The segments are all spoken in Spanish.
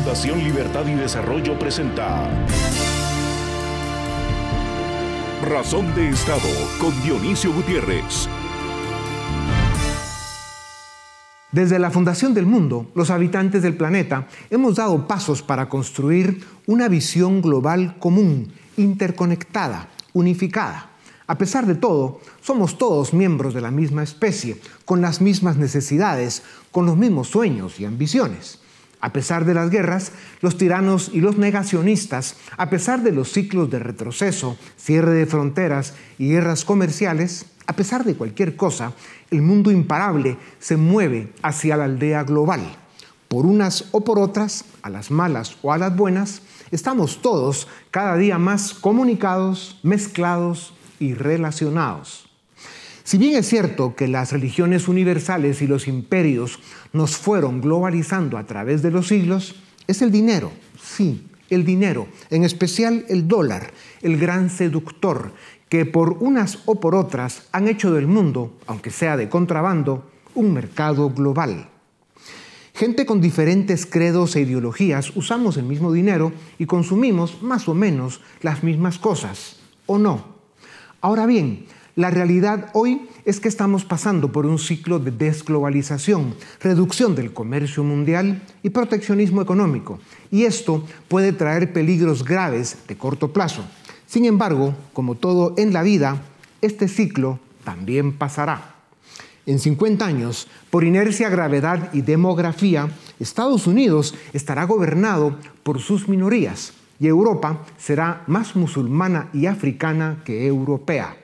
Fundación Libertad y Desarrollo presenta Razón de Estado con Dionisio Gutiérrez. Desde la fundación del mundo, los habitantes del planeta hemos dado pasos para construir una visión global común, interconectada, unificada. A pesar de todo, somos todos miembros de la misma especie, con las mismas necesidades, con los mismos sueños y ambiciones. A pesar de las guerras, los tiranos y los negacionistas, a pesar de los ciclos de retroceso, cierre de fronteras y guerras comerciales, a pesar de cualquier cosa, el mundo imparable se mueve hacia la aldea global. Por unas o por otras, a las malas o a las buenas, estamos todos cada día más comunicados, mezclados y relacionados. Si bien es cierto que las religiones universales y los imperios nos fueron globalizando a través de los siglos, es el dinero, sí, el dinero, en especial el dólar, el gran seductor, que por unas o por otras han hecho del mundo, aunque sea de contrabando, un mercado global. Gente con diferentes credos e ideologías usamos el mismo dinero y consumimos más o menos las mismas cosas, ¿o no? Ahora bien, la realidad hoy es que estamos pasando por un ciclo de desglobalización, reducción del comercio mundial y proteccionismo económico, y esto puede traer peligros graves de corto plazo. Sin embargo, como todo en la vida, este ciclo también pasará. En 50 años, por inercia, gravedad y demografía, Estados Unidos estará gobernado por sus minorías y Europa será más musulmana y africana que europea.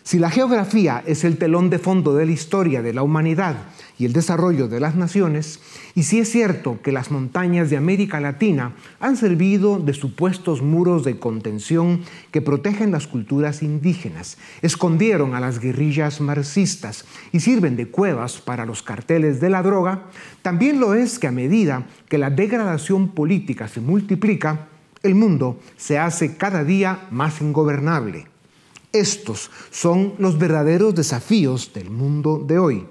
Si la geografía es el telón de fondo de la historia de la humanidad y el desarrollo de las naciones, y si es cierto que las montañas de América Latina han servido de supuestos muros de contención que protegen las culturas indígenas, escondieron a las guerrillas marxistas y sirven de cuevas para los carteles de la droga, también lo es que a medida que la degradación política se multiplica, el mundo se hace cada día más ingobernable. Estos son los verdaderos desafíos del mundo de hoy.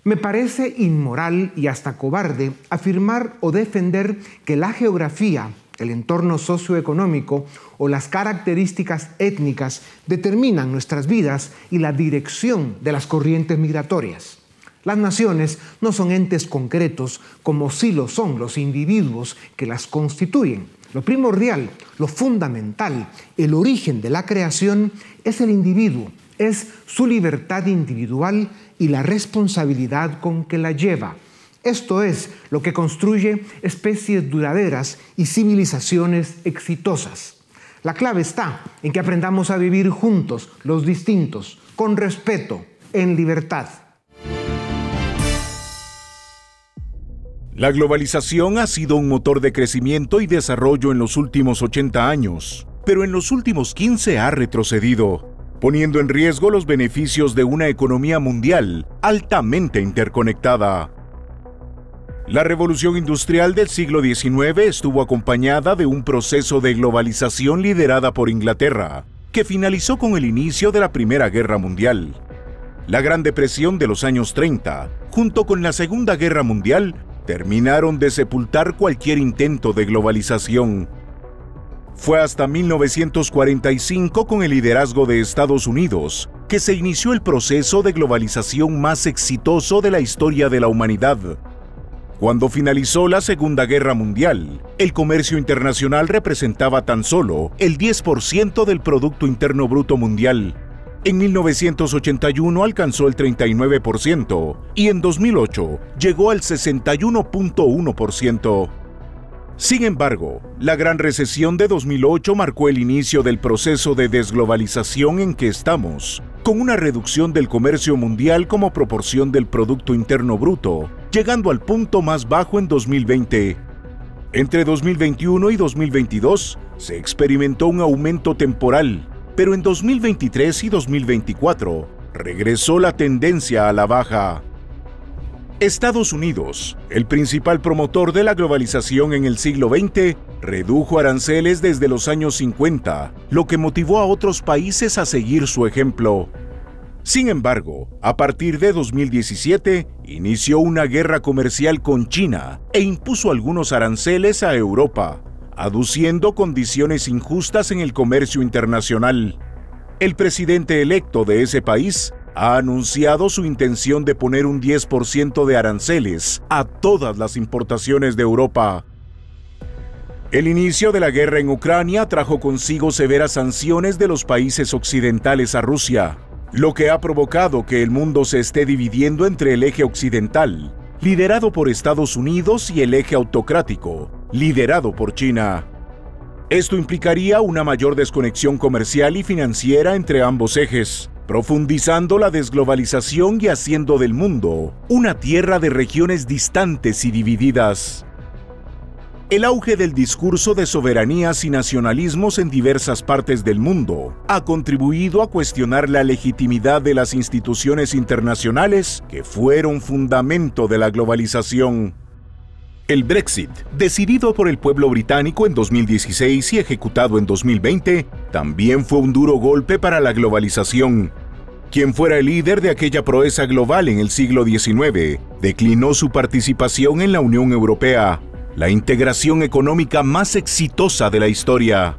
Me parece inmoral y hasta cobarde afirmar o defender que la geografía, el entorno socioeconómico o las características étnicas determinan nuestras vidas y la dirección de las corrientes migratorias. Las naciones no son entes concretos como sí lo son los individuos que las constituyen. Lo primordial, lo fundamental, el origen de la creación es el individuo, es su libertad individual y la responsabilidad con que la lleva. Esto es lo que construye especies duraderas y civilizaciones exitosas. La clave está en que aprendamos a vivir juntos, los distintos, con respeto, en libertad. La globalización ha sido un motor de crecimiento y desarrollo en los últimos 80 años, pero en los últimos 15 ha retrocedido, poniendo en riesgo los beneficios de una economía mundial altamente interconectada. La revolución industrial del siglo XIX estuvo acompañada de un proceso de globalización liderada por Inglaterra, que finalizó con el inicio de la Primera Guerra Mundial. La Gran Depresión de los años 30, junto con la Segunda Guerra Mundial, terminaron de sepultar cualquier intento de globalización. Fue hasta 1945, con el liderazgo de Estados Unidos, que se inició el proceso de globalización más exitoso de la historia de la humanidad. Cuando finalizó la Segunda Guerra Mundial, el comercio internacional representaba tan solo el 10% del Producto Interno Bruto Mundial. En 1981 alcanzó el 39% y en 2008 llegó al 61.1%. Sin embargo, la gran recesión de 2008 marcó el inicio del proceso de desglobalización en que estamos, con una reducción del comercio mundial como proporción del Producto Interno Bruto, llegando al punto más bajo en 2020. Entre 2021 y 2022 se experimentó un aumento temporal, pero en 2023 y 2024 regresó la tendencia a la baja. Estados Unidos, el principal promotor de la globalización en el siglo XX, redujo aranceles desde los años 50, lo que motivó a otros países a seguir su ejemplo. Sin embargo, a partir de 2017 inició una guerra comercial con China e impuso algunos aranceles a Europa, aduciendo condiciones injustas en el comercio internacional. El presidente electo de ese país ha anunciado su intención de poner un 10% de aranceles a todas las importaciones de Europa. El inicio de la guerra en Ucrania trajo consigo severas sanciones de los países occidentales a Rusia, lo que ha provocado que el mundo se esté dividiendo entre el eje occidental, liderado por Estados Unidos, y el eje autocrático, liderado por China. Esto implicaría una mayor desconexión comercial y financiera entre ambos ejes, profundizando la desglobalización y haciendo del mundo una tierra de regiones distantes y divididas. El auge del discurso de soberanías y nacionalismos en diversas partes del mundo ha contribuido a cuestionar la legitimidad de las instituciones internacionales que fueron fundamento de la globalización. El Brexit, decidido por el pueblo británico en 2016 y ejecutado en 2020, también fue un duro golpe para la globalización. Quien fuera el líder de aquella proeza global en el siglo XIX, declinó su participación en la Unión Europea, la integración económica más exitosa de la historia.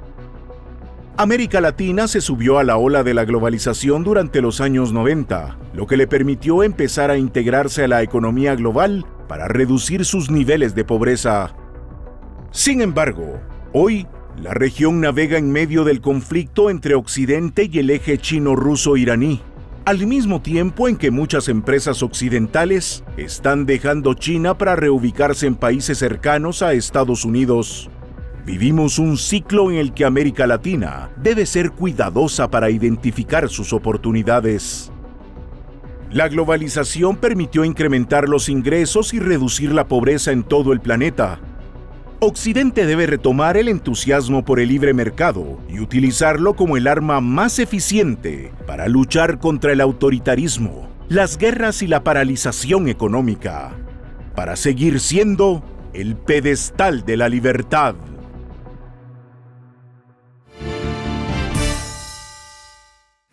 América Latina se subió a la ola de la globalización durante los años 90, lo que le permitió empezar a integrarse a la economía global para reducir sus niveles de pobreza. Sin embargo, hoy, la región navega en medio del conflicto entre Occidente y el eje chino-ruso-iraní, al mismo tiempo en que muchas empresas occidentales están dejando China para reubicarse en países cercanos a Estados Unidos. Vivimos un ciclo en el que América Latina debe ser cuidadosa para identificar sus oportunidades. La globalización permitió incrementar los ingresos y reducir la pobreza en todo el planeta. Occidente debe retomar el entusiasmo por el libre mercado y utilizarlo como el arma más eficiente para luchar contra el autoritarismo, las guerras y la paralización económica, para seguir siendo el pedestal de la libertad.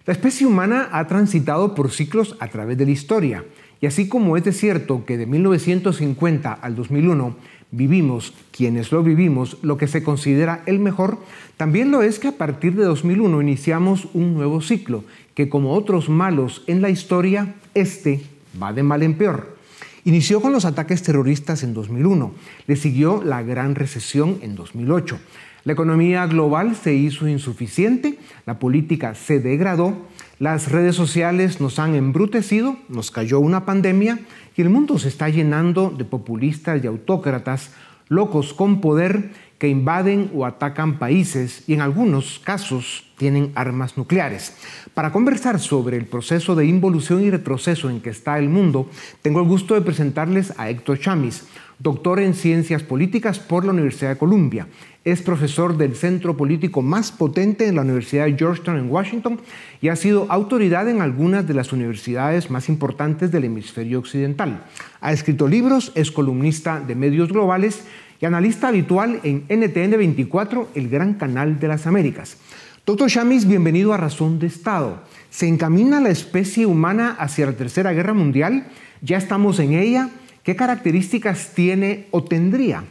La especie humana ha transitado por ciclos a través de la historia, y así como es de cierto que de 1950 al 2001 vivimos, quienes lo vivimos, lo que se considera el mejor, también lo es que a partir de 2001 iniciamos un nuevo ciclo, que como otros malos en la historia, este va de mal en peor. Inició con los ataques terroristas en 2001, le siguió la gran recesión en 2008. La economía global se hizo insuficiente, la política se degradó, las redes sociales nos han embrutecido, nos cayó una pandemia y el mundo se está llenando de populistas y autócratas locos con poder que invaden o atacan países y en algunos casos tienen armas nucleares. Para conversar sobre el proceso de involución y retroceso en que está el mundo, tengo el gusto de presentarles a Héctor Chamis, doctor en Ciencias Políticas por la Universidad de Columbia. Es profesor del centro político más potente en la Universidad de Georgetown en Washington y ha sido autoridad en algunas de las universidades más importantes del hemisferio occidental. Ha escrito libros, es columnista de medios globales y analista habitual en NTN 24, el gran canal de las Américas. Doctor Chamis, bienvenido a Razón de Estado. ¿Se encamina la especie humana hacia la Tercera Guerra Mundial? ¿Ya estamos en ella? ¿Qué características tiene o tendría?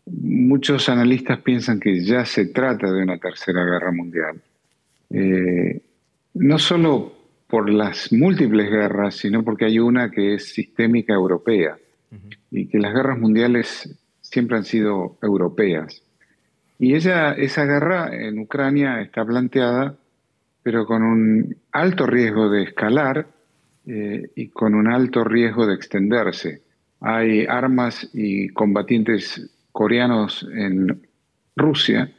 Muchos analistas piensan que ya se trata de una tercera guerra mundial. No solo por las múltiples guerras, sino porque hay una que es sistémica europea y que las guerras mundiales siempre han sido europeas. Y esa guerra en Ucrania está planteada, pero con un alto riesgo de escalar y con un alto riesgo de extenderse. Hay armas y combatientes coreanos en Rusia.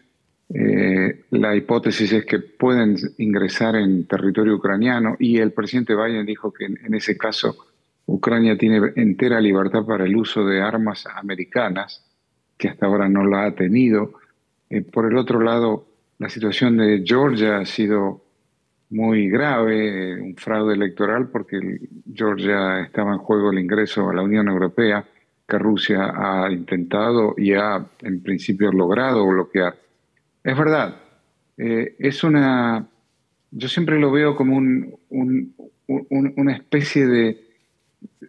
La hipótesis es que pueden ingresar en territorio ucraniano y el presidente Biden dijo que en ese caso Ucrania tiene entera libertad para el uso de armas americanas, que hasta ahora no la ha tenido. Por el otro lado, la situación de Georgia ha sido muy grave, un fraude electoral porque Georgia estaba en juego el ingreso a la Unión Europea, que Rusia ha intentado y ha en principio logrado bloquear. Es verdad, yo siempre lo veo como una especie de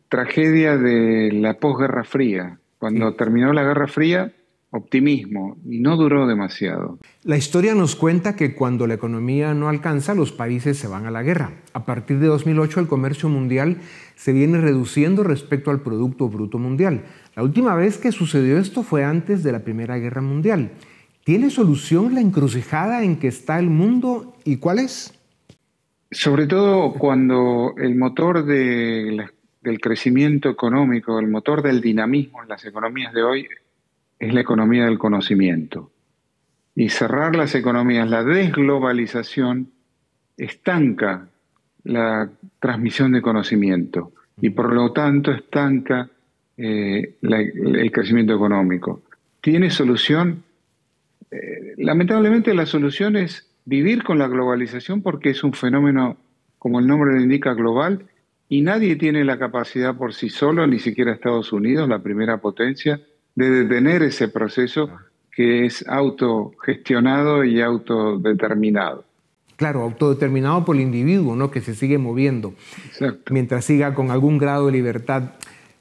tragedia de la posguerra fría. Cuando terminó la Guerra Fría, optimismo, y no duró demasiado. La historia nos cuenta que cuando la economía no alcanza, los países se van a la guerra. A partir de 2008, el comercio mundial se viene reduciendo respecto al Producto Bruto Mundial. La última vez que sucedió esto fue antes de la Primera Guerra Mundial. ¿Tiene solución la encrucijada en que está el mundo y cuál es? Sobre todo cuando el motor del crecimiento económico, el motor del dinamismo en las economías de hoy es la economía del conocimiento. Y cerrar las economías, la desglobalización, estanca la transmisión de conocimiento y por lo tanto estanca el crecimiento económico. ¿Tiene solución? Lamentablemente la solución es vivir con la globalización porque es un fenómeno, como el nombre lo indica, global, y nadie tiene la capacidad por sí solo, ni siquiera Estados Unidos, la primera potencia, de detener ese proceso que es autogestionado y autodeterminado. Claro, autodeterminado por el individuo, ¿no? Que se sigue moviendo. Exacto. Mientras siga con algún grado de libertad.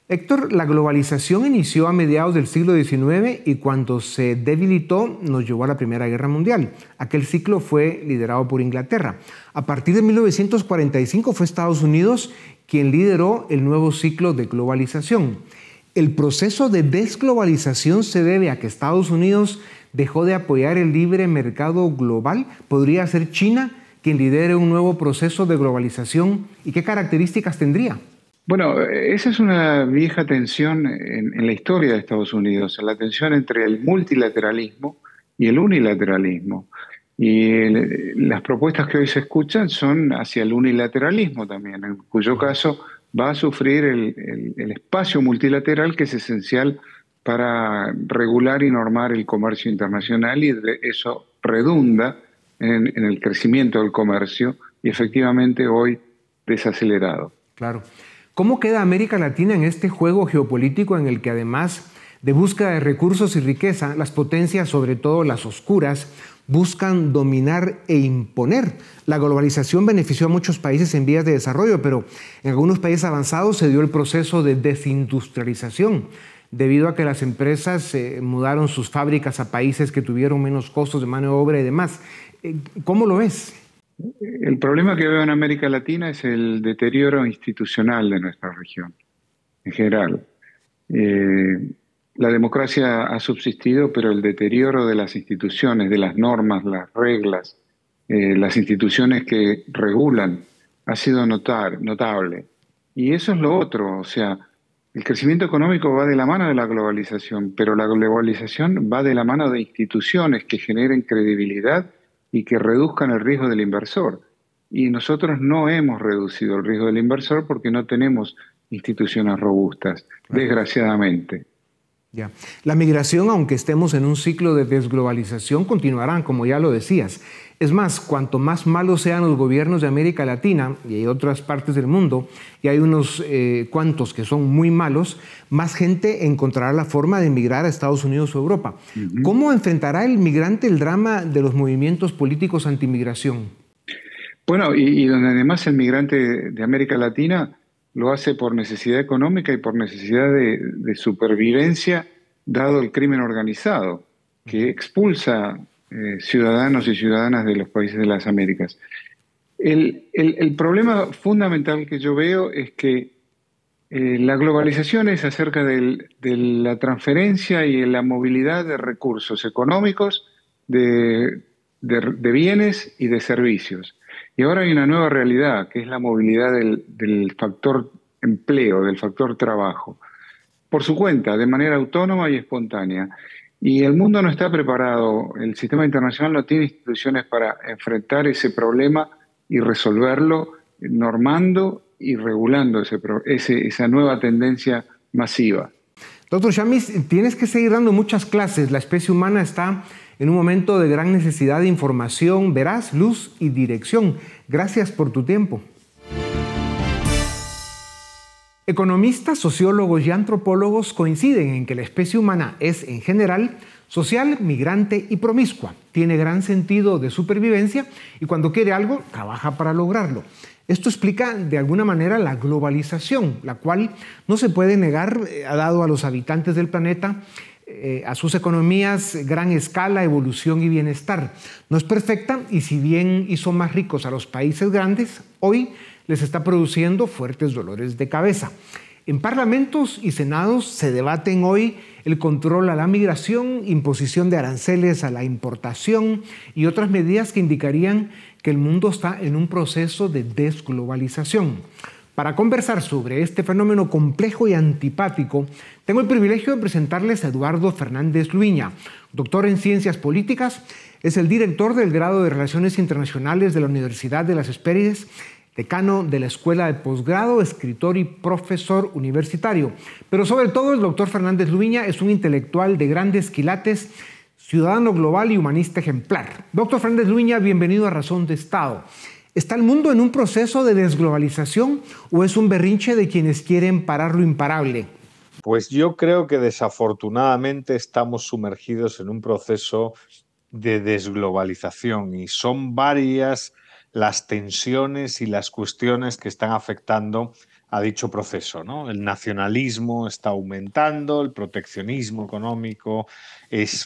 Héctor, la globalización inició a mediados del siglo XIX y cuando se debilitó nos llevó a la Primera Guerra Mundial. Aquel ciclo fue liderado por Inglaterra. A partir de 1945 fue Estados Unidos quien lideró el nuevo ciclo de globalización. ¿El proceso de desglobalización se debe a que Estados Unidos dejó de apoyar el libre mercado global? ¿Podría ser China quien lidere un nuevo proceso de globalización? ¿Y qué características tendría? Bueno, esa es una vieja tensión en la historia de Estados Unidos, la tensión entre el multilateralismo y el unilateralismo. Y las propuestas que hoy se escuchan son hacia el unilateralismo también, en cuyo caso va a sufrir el espacio multilateral que es esencial para regular y normar el comercio internacional, y eso redunda en el crecimiento del comercio y efectivamente hoy desacelerado. Claro. ¿Cómo queda América Latina en este juego geopolítico en el que además de búsqueda de recursos y riqueza, las potencias, sobre todo las oscuras, buscan dominar e imponer? La globalización benefició a muchos países en vías de desarrollo, pero en algunos países avanzados se dio el proceso de desindustrialización, debido a que las empresas mudaron sus fábricas a países que tuvieron menos costos de mano de obra y demás. ¿Cómo lo ves? El problema que veo en América Latina es el deterioro institucional de nuestra región, en general. La democracia ha subsistido, pero el deterioro de las instituciones, de las normas, las reglas, las instituciones que regulan, ha sido notable. Y eso es lo otro, o sea, el crecimiento económico va de la mano de la globalización, pero la globalización va de la mano de instituciones que generen credibilidad y que reduzcan el riesgo del inversor. Y nosotros no hemos reducido el riesgo del inversor porque no tenemos instituciones robustas, desgraciadamente. Ya. La migración, aunque estemos en un ciclo de desglobalización, continuará, como ya lo decías. Es más, cuanto más malos sean los gobiernos de América Latina y hay otras partes del mundo, y hay unos cuantos que son muy malos, más gente encontrará la forma de emigrar a Estados Unidos o Europa. ¿Cómo enfrentará el migrante el drama de los movimientos políticos antimigración? Bueno, y donde además el migrante de América Latina lo hace por necesidad económica y por necesidad de supervivencia, dado el crimen organizado, que expulsa ciudadanos y ciudadanas de los países de las Américas. El problema fundamental que yo veo es que la globalización es acerca de la transferencia y la movilidad de recursos económicos, de bienes y de servicios. Y ahora hay una nueva realidad, que es la movilidad del factor empleo, del factor trabajo, por su cuenta, de manera autónoma y espontánea. Y el mundo no está preparado, el sistema internacional no tiene instituciones para enfrentar ese problema y resolverlo, normando y regulando esa nueva tendencia masiva. Doctor Chamis, tienes que seguir dando muchas clases. La especie humana está en un momento de gran necesidad de información veraz, luz y dirección. Gracias por tu tiempo. Economistas, sociólogos y antropólogos coinciden en que la especie humana es, en general, social, migrante y promiscua. Tiene gran sentido de supervivencia y cuando quiere algo, trabaja para lograrlo. Esto explica de alguna manera la globalización, la cual no se puede negar ha dado a los habitantes del planeta, a sus economías, gran escala, evolución y bienestar. No es perfecta y si bien hizo más ricos a los países grandes, hoy les está produciendo fuertes dolores de cabeza. En parlamentos y senados se debaten hoy el control a la migración, imposición de aranceles a la importación y otras medidas que indicarían que el mundo está en un proceso de desglobalización. Para conversar sobre este fenómeno complejo y antipático, tengo el privilegio de presentarles a Eduardo Fernández Luiña, doctor en Ciencias Políticas, es el director del grado de Relaciones Internacionales de la Universidad de las Hespérides, decano de la Escuela de Posgrado, escritor y profesor universitario. Pero sobre todo el doctor Fernández Luiña es un intelectual de grandes quilates, ciudadano global y humanista ejemplar. Doctor Fernández Luiña, bienvenido a Razón de Estado. ¿Está el mundo en un proceso de desglobalización o es un berrinche de quienes quieren parar lo imparable? Pues yo creo que desafortunadamente estamos sumergidos en un proceso de desglobalización y son varias las tensiones y las cuestiones que están afectando a dicho proceso, ¿no? El nacionalismo está aumentando, el proteccionismo económico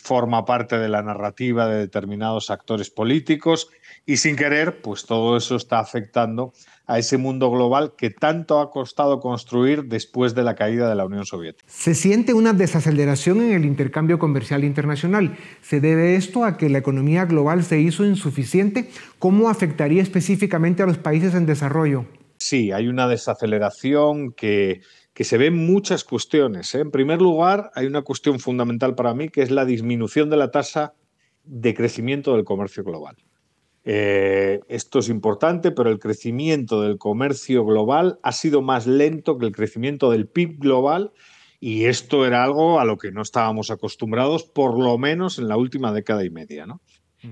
forma parte de la narrativa de determinados actores políticos y sin querer, pues todo eso está afectando a ese mundo global que tanto ha costado construir después de la caída de la Unión Soviética. Se siente una desaceleración en el intercambio comercial internacional. ¿Se debe esto a que la economía global se hizo insuficiente? ¿Cómo afectaría específicamente a los países en desarrollo? Sí, hay una desaceleración que se ve en muchas cuestiones, ¿eh? En primer lugar, hay una cuestión fundamental para mí, que es la disminución de la tasa de crecimiento del comercio global. Esto es importante, pero el crecimiento del comercio global ha sido más lento que el crecimiento del PIB global y esto era algo a lo que no estábamos acostumbrados, por lo menos en la última década y media, ¿no?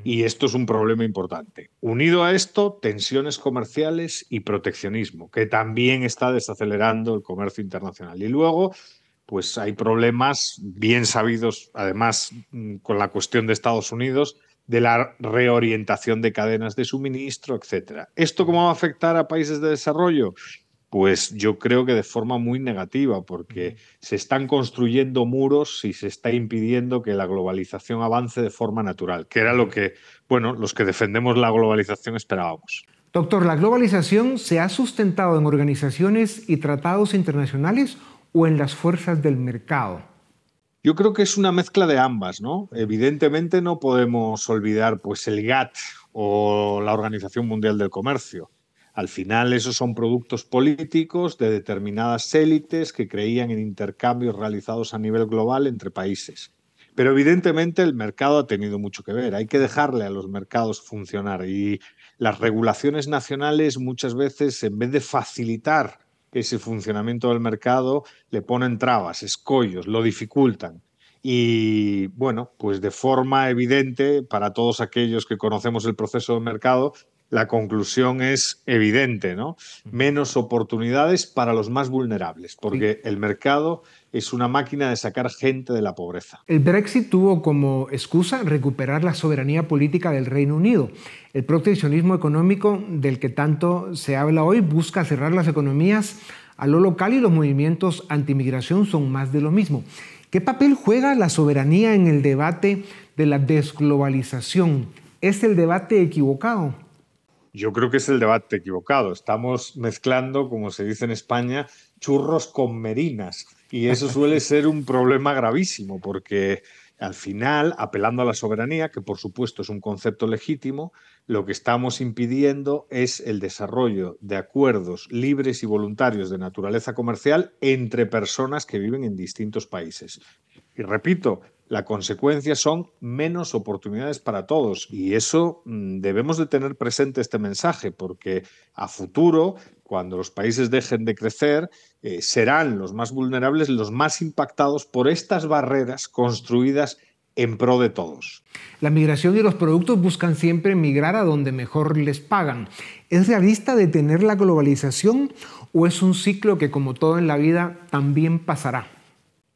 Y esto es un problema importante. Unido a esto, tensiones comerciales y proteccionismo, que también está desacelerando el comercio internacional. Y luego, pues hay problemas bien sabidos, además, con la cuestión de Estados Unidos, de la reorientación de cadenas de suministro, etc. ¿Esto cómo va a afectar a países de desarrollo? Pues yo creo que de forma muy negativa, porque se están construyendo muros y se está impidiendo que la globalización avance de forma natural, que era lo que, bueno, los que defendemos la globalización esperábamos. Doctor, ¿la globalización se ha sustentado en organizaciones y tratados internacionales o en las fuerzas del mercado? Yo creo que es una mezcla de ambas, ¿no? Evidentemente no podemos olvidar pues, el GATT o la Organización Mundial del Comercio. Al final esos son productos políticos de determinadas élites que creían en intercambios realizados a nivel global entre países. Pero evidentemente el mercado ha tenido mucho que ver. Hay que dejarle a los mercados funcionar y las regulaciones nacionales muchas veces, en vez de facilitar ese funcionamiento del mercado, le ponen trabas, escollos, lo dificultan. Y bueno, pues de forma evidente, para todos aquellos que conocemos el proceso del mercado, la conclusión es evidente, ¿no? Menos oportunidades para los más vulnerables, porque el mercado es una máquina de sacar gente de la pobreza. El Brexit tuvo como excusa recuperar la soberanía política del Reino Unido. El proteccionismo económico del que tanto se habla hoy busca cerrar las economías a lo local y los movimientos antimigración son más de lo mismo. ¿Qué papel juega la soberanía en el debate de la desglobalización? ¿Es el debate equivocado? Yo creo que es el debate equivocado. Estamos mezclando, como se dice en España, churros con merinas. Y eso suele ser un problema gravísimo, porque al final, apelando a la soberanía, que por supuesto es un concepto legítimo, lo que estamos impidiendo es el desarrollo de acuerdos libres y voluntarios de naturaleza comercial entre personas que viven en distintos países. Y repito, la consecuencia son menos oportunidades para todos y eso debemos de tener presente este mensaje porque a futuro, cuando los países dejen de crecer, serán los más vulnerables, los más impactados por estas barreras construidas en pro de todos. La migración y los productos buscan siempre migrar a donde mejor les pagan. ¿Es realista detener la globalización o es un ciclo que, como todo en la vida, también pasará?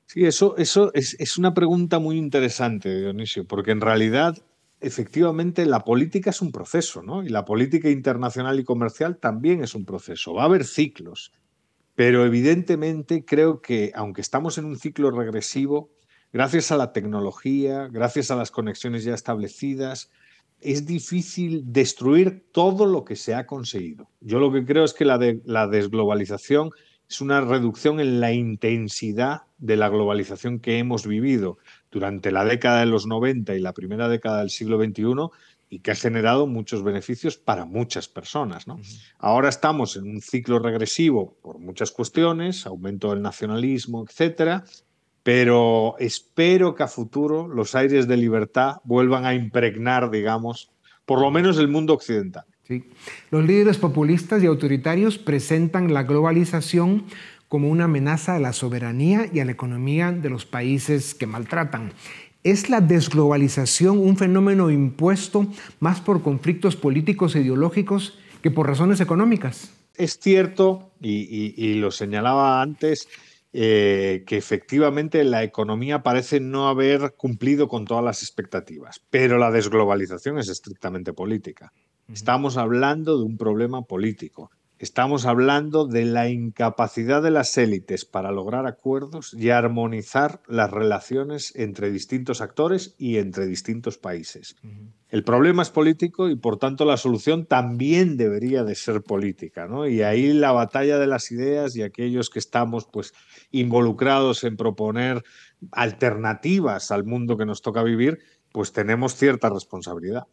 Sí, eso es una pregunta muy interesante, Dionisio, porque en realidad, efectivamente, la política es un proceso, ¿no? Y la política internacional y comercial también es un proceso. Va a haber ciclos, pero evidentemente creo que, aunque estamos en un ciclo regresivo, gracias a la tecnología, gracias a las conexiones ya establecidas, es difícil destruir todo lo que se ha conseguido. Yo lo que creo es que la desglobalización es una reducción en la intensidad de la globalización que hemos vivido durante la década de los 90 y la primera década del siglo XXI y que ha generado muchos beneficios para muchas personas, ¿no? Ahora estamos en un ciclo regresivo por muchas cuestiones, aumento del nacionalismo, etcétera, pero espero que a futuro los aires de libertad vuelvan a impregnar, digamos, por lo menos el mundo occidental. Sí. Los líderes populistas y autoritarios presentan la globalización como una amenaza a la soberanía y a la economía de los países que maltratan. ¿Es la desglobalización un fenómeno impuesto más por conflictos políticos e ideológicos que por razones económicas? Es cierto, y lo señalaba antes, que efectivamente la economía parece no haber cumplido con todas las expectativas, pero la desglobalización es estrictamente política. Estamos hablando de un problema político. Estamos hablando de la incapacidad de las élites para lograr acuerdos y armonizar las relaciones entre distintos actores y entre distintos países. El problema es político y, por tanto, la solución también debería de ser política, ¿no? Y ahí la batalla de las ideas y aquellos que estamos, pues, involucrados en proponer alternativas al mundo que nos toca vivir, pues tenemos cierta responsabilidad.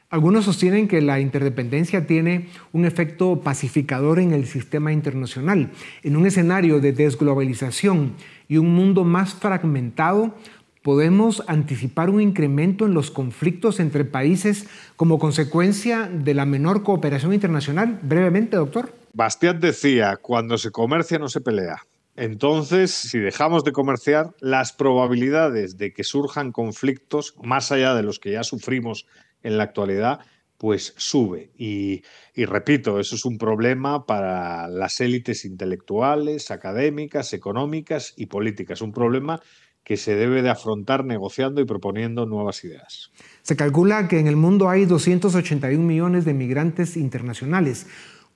Algunos sostienen que la interdependencia tiene un efecto pacificador en el sistema internacional. En un escenario de desglobalización y un mundo más fragmentado, ¿podemos anticipar un incremento en los conflictos entre países como consecuencia de la menor cooperación internacional? Brevemente, doctor. Bastiat decía, cuando se comercia no se pelea. Entonces, si dejamos de comerciar, las probabilidades de que surjan conflictos, más allá de los que ya sufrimos en la actualidad, pues sube. Y repito, eso es un problema para las élites intelectuales, académicas, económicas y políticas. Un problema que se debe de afrontar negociando y proponiendo nuevas ideas. Se calcula que en el mundo hay 281 millones de migrantes internacionales.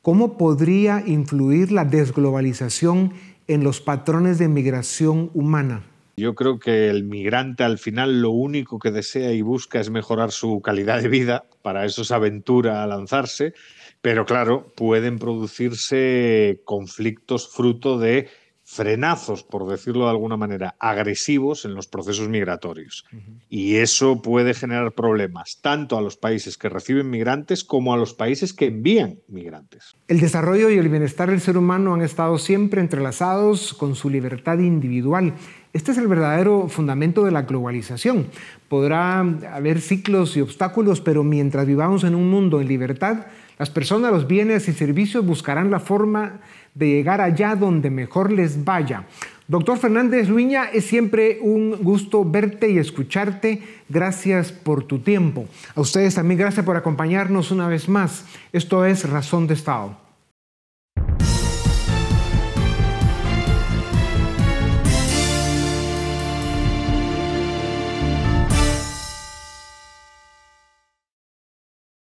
¿Cómo podría influir la desglobalización en los patrones de migración humana? Yo creo que el migrante al final lo único que desea y busca es mejorar su calidad de vida, para eso se aventura a lanzarse, pero claro, pueden producirse conflictos fruto de frenazos, por decirlo de alguna manera, agresivos en los procesos migratorios. Y eso puede generar problemas tanto a los países que reciben migrantes como a los países que envían migrantes. El desarrollo y el bienestar del ser humano han estado siempre entrelazados con su libertad individual. Este es el verdadero fundamento de la globalización. Podrá haber ciclos y obstáculos, pero mientras vivamos en un mundo en libertad, las personas, los bienes y servicios buscarán la forma de llegar allá donde mejor les vaya. Doctor Fernández Luiña, es siempre un gusto verte y escucharte. Gracias por tu tiempo. A ustedes también gracias por acompañarnos una vez más. Esto es Razón de Estado.